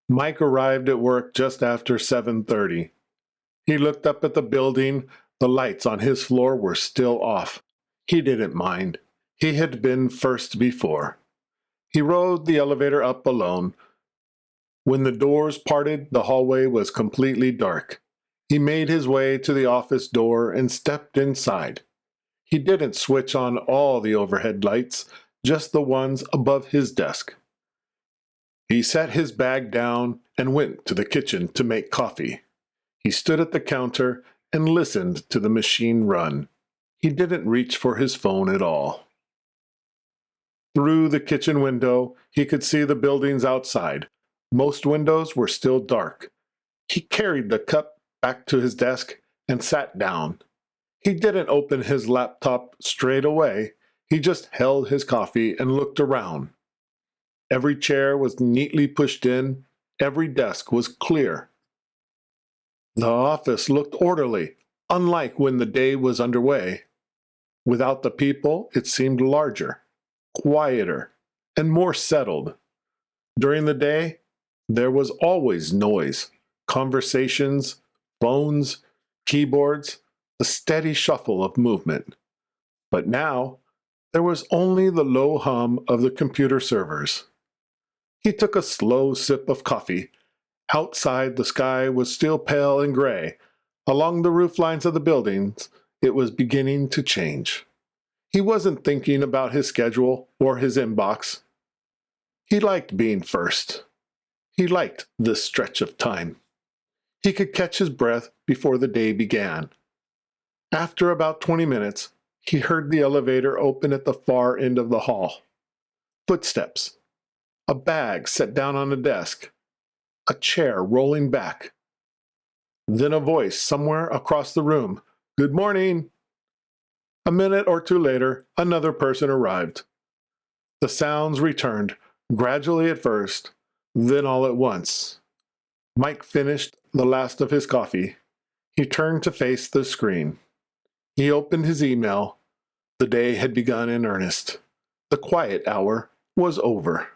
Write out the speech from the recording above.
Mike arrived at work just after 7:30. He looked up at the building. The lights on his floor were still off. He didn't mind. He had been first before. He rode the elevator up alone. When the doors parted, the hallway was completely dark. He made his way to the office door and stepped inside. He didn't switch on all the overhead lights, just the ones above his desk. He set his bag down and went to the kitchen to make coffee. He stood at the counter and listened to the machine run. He didn't reach for his phone at all. Through the kitchen window, he could see the buildings outside. Most windows were still dark. He carried the cup back to his desk and sat down. He didn't open his laptop straight away. He just held his coffee and looked around. Every chair was neatly pushed in. Every desk was clear. The office looked orderly, unlike when the day was underway. Without the people, it seemed larger, quieter, and more settled. During the day, there was always noise, conversations, phones, keyboards, a steady shuffle of movement. But now, there was only the low hum of the computer servers. He took a slow sip of coffee. Outside, the sky was still pale and gray. Along the roof lines of the buildings, it was beginning to change. He wasn't thinking about his schedule or his inbox. He liked being first. He liked this stretch of time. He could catch his breath before the day began. After about 20 minutes, he heard the elevator open at the far end of the hall. Footsteps. A bag set down on a desk. A chair rolling back. Then a voice somewhere across the room. "Good morning." A minute or two later, another person arrived. The sounds returned, gradually at first, then all at once. Mike finished the last of his coffee. He turned to face the screen. He opened his email. The day had begun in earnest. The quiet hour was over.